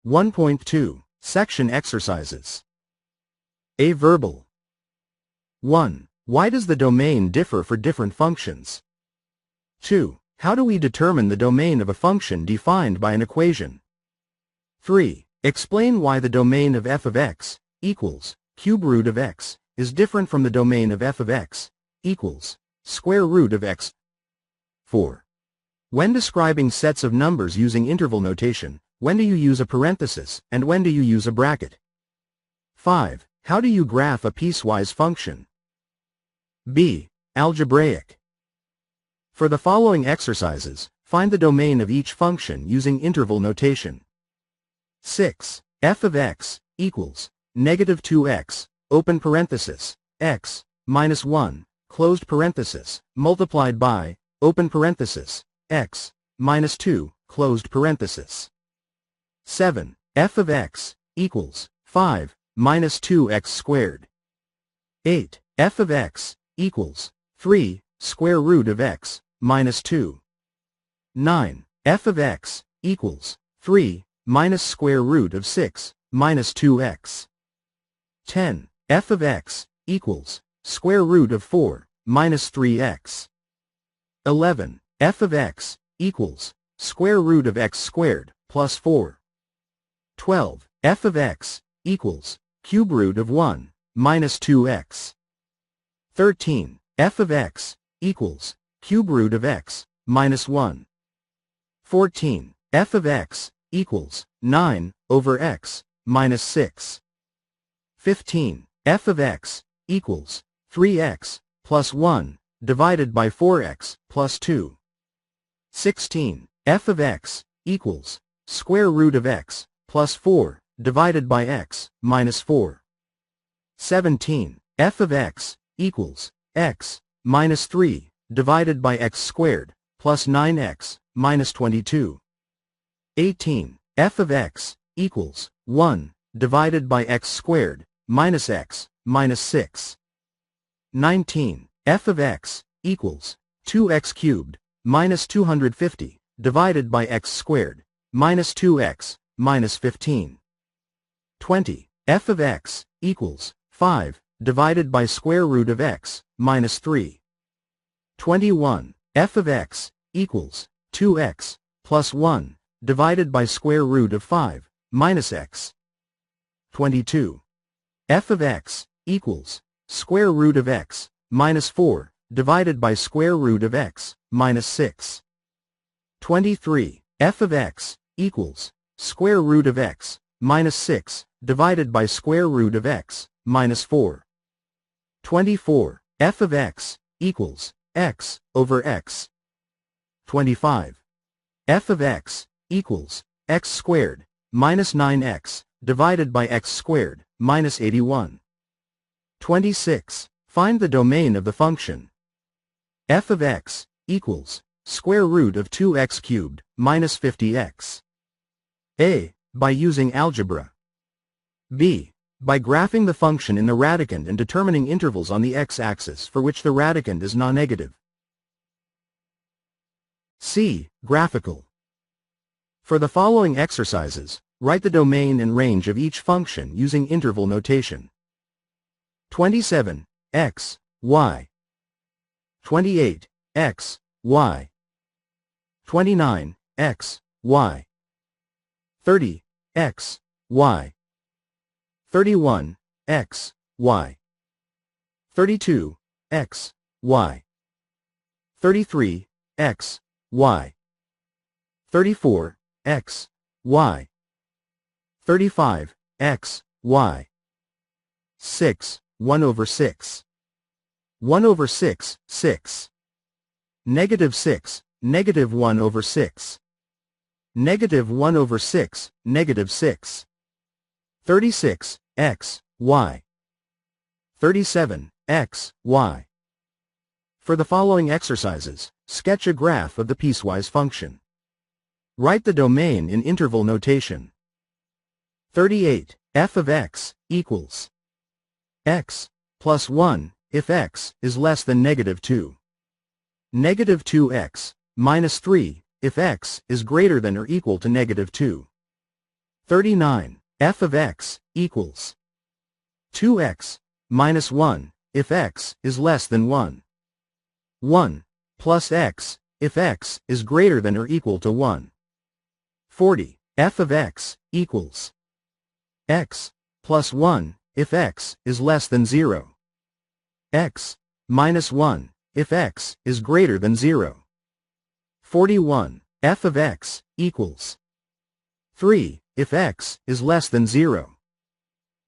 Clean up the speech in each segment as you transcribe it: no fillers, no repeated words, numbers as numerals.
1.2 Section Exercises. A. Verbal. 1. Why does the domain differ for different functions? 2. How do we determine the domain of a function defined by an equation? 3. Explain why the domain of f of x equals cube root of x is different from the domain of f of x equals square root of x. 4. When describing sets of numbers using interval notation, when do you use a parenthesis and when do you use a bracket? 5. How do you graph a piecewise function? B. Algebraic. For the following exercises, find the domain of each function using interval notation. 6. F of x equals negative 2x, open parenthesis, x, minus 1, closed parenthesis, multiplied by, open parenthesis, x, minus 2, closed parenthesis. 7. F of x equals 5 minus 2x squared. 8. F of x equals 3 square root of x minus 2. 9. F of x equals 3 minus square root of 6 minus 2x. 10. F of x equals square root of 4 minus 3x. 11. F of x equals square root of x squared plus 4. 12. F of x equals cube root of 1 minus 2x. 13. F of x equals cube root of x minus 1. 14. F of x equals 9 over x minus 6. 15. F of x equals 3x plus 1 divided by 4x plus 2. 16. F of x equals square root of x plus 4 divided by x minus 4. 17. F of x equals x minus 3 divided by x squared plus 9x minus 22. 18. F of x equals 1 divided by x squared minus x minus 6. 19. F of x equals 2x cubed minus 250 divided by x squared minus 2x minus 15. 20. F of x equals 5 divided by square root of x minus 3. 21. F of x equals 2x plus 1 divided by square root of 5 minus x. 22. F of x equals square root of x minus 4 divided by square root of x minus 6. 23. F of x equals square root of x minus 6 divided by square root of x minus 4. 24. F of x equals x over x. 25. F of x equals x squared minus 9x divided by x squared minus 81. 26. Find the domain of the function. F of x equals square root of 2x cubed minus 50x. A. By using algebra. B. By graphing the function in the radicand and determining intervals on the x-axis for which the radicand is non-negative. C. Graphical. For the following exercises, write the domain and range of each function using interval notation. 27. X, y. 28. X, y. 29. X, y. 30. X, y. 31. X, y. 32. X, y. 33. X, y. 34. X, y. 35. X, y. 6. 1 over 6. 1 over 6, 6. Negative 6, negative 1 over 6. Negative 1 over 6, negative 6. 36. X, y. 37. X, y. For the following exercises, sketch a graph of the piecewise function. Write the domain in interval notation. 38. F of x equals x plus 1 if x is less than negative 2. Negative 2x minus 3 if x is greater than or equal to negative 2. 39. f of x equals 2x minus 1 if x is less than 1. 1 plus x if x is greater than or equal to 1. 40. f of x equals x plus 1 if x is less than 0. X minus 1 if x is greater than 0. 41. f of x equals 3 if x is less than 0.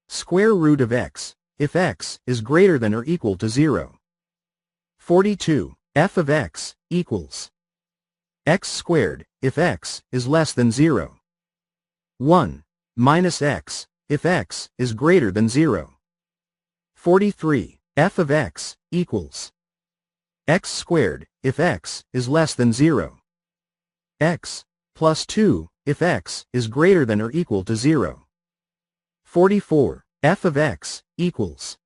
Square root of x if x is greater than or equal to 0. 42. f of x equals x squared if x is less than 0. 1 minus x if x is greater than 0. 43. f of x equals x squared if x is less than 0. X plus 2 if x is greater than or equal to 0. 44. f of x equals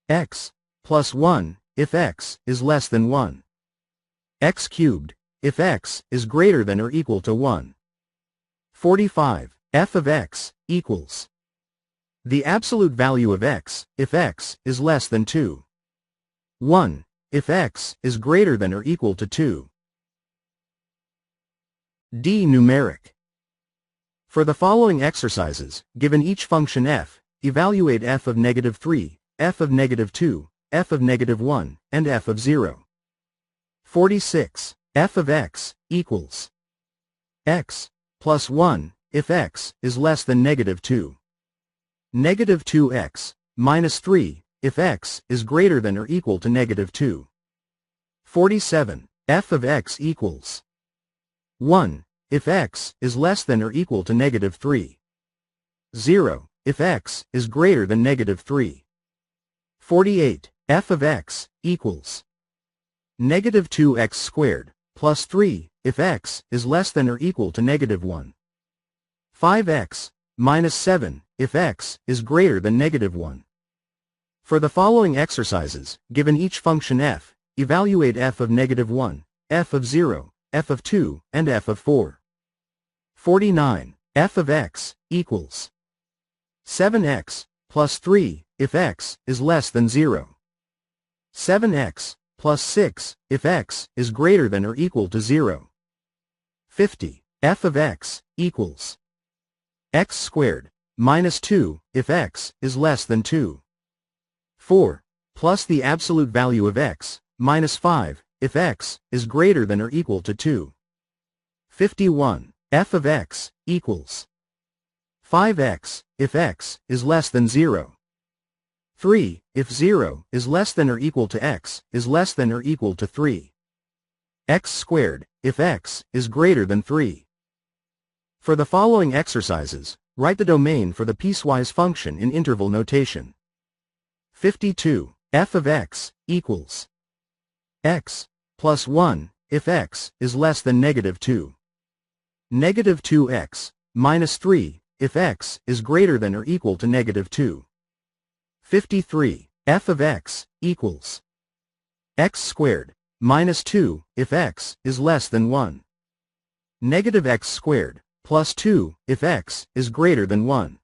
x plus 1 if x is less than 1. X cubed if x is greater than or equal to 1. 45. f of x equals the absolute value of x if x is less than 2. 1 if x is greater than or equal to 2. D. Numeric. For the following exercises, given each function f, evaluate f of -3, f of -2, f of -1, and f of 0. 46. f of x equals x plus 1 if x is less than -2. -2x minus 3 if x is greater than or equal to -2. 47. f of x equals 1 if x is less than or equal to -3. 0 if x is greater than -3. 48. f of x equals -2x squared plus 3 if x is less than or equal to -1. 5x minus 7 if x is greater than -1. For the following exercises, given each function f, evaluate f of -1, f of 0, f of 2, and f of 4. 49. f of x equals 7x plus 3 if x is less than 0. 7x plus 6 if x is greater than or equal to 0. 50. f of x equals x squared minus 2 if x is less than 2. 4 plus the absolute value of x minus 5 if x is greater than or equal to 2. 51. f of x equals 5x if x is less than 0. 3 if 0 is less than or equal to x is less than or equal to 3. X squared if x is greater than 3. For the following exercises, write the domain for the piecewise function in interval notation. 52. f of x equals x plus 1 if x is less than -2. -2x minus 3 if x is greater than or equal to -2. 53. f of x equals x squared minus 2 if x is less than 1. -x squared plus 2 if x is greater than 1.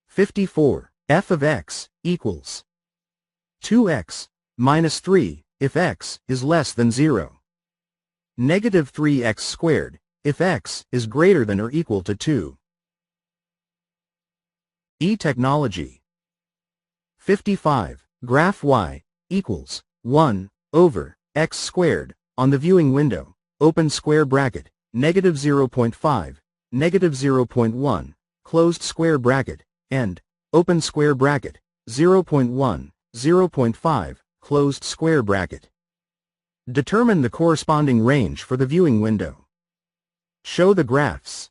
54. f of x equals 2x minus 3 if x is less than 0. -3x squared if x is greater than or equal to 2. Technology. 55. Graph y equals 1 over x squared on the viewing window, open square bracket, -0.5, -0.1, closed square bracket, and open square bracket, 0.1, 0.5, closed square bracket. Determine the corresponding range for the viewing window. Show the graphs.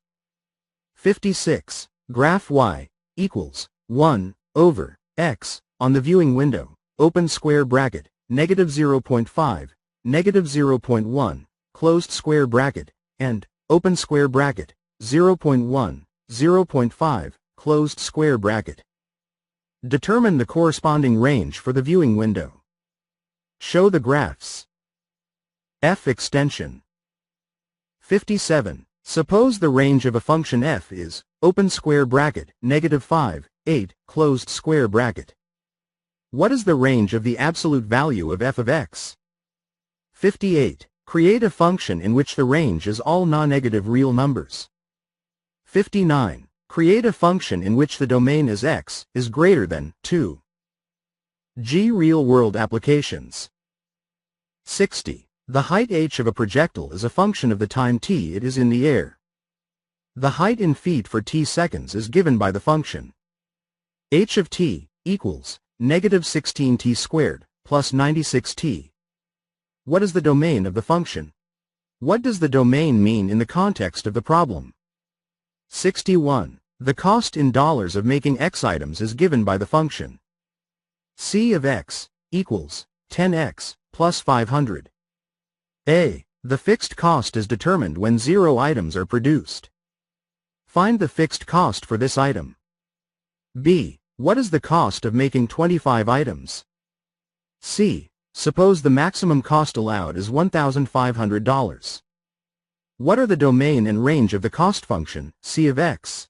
56. Graph y equals 1 over x on the viewing window, open square bracket, -0.5, -0.1, closed square bracket, and open square bracket, 0.1, 0.5, closed square bracket. Determine the corresponding range for the viewing window. Show the graphs. F extension. 57. Suppose the range of a function f is, open square bracket, -5, 8, closed square bracket. What is the range of the absolute value of f of x? 58. Create a function in which the range is all non-negative real numbers. 59. Create a function in which the domain is x is greater than 2. G. Real-world applications. 60. The height h of a projectile is a function of the time t it is in the air. The height in feet for t seconds is given by the function h of t equals -16t squared plus 96t. What is the domain of the function? What does the domain mean in the context of the problem? 61. The cost in dollars of making x items is given by the function c of x equals 10x plus 500. A. The fixed cost is determined when 0 items are produced. Find the fixed cost for this item. B. What is the cost of making 25 items? C. Suppose the maximum cost allowed is $1,500. What are the domain and range of the cost function, c of x?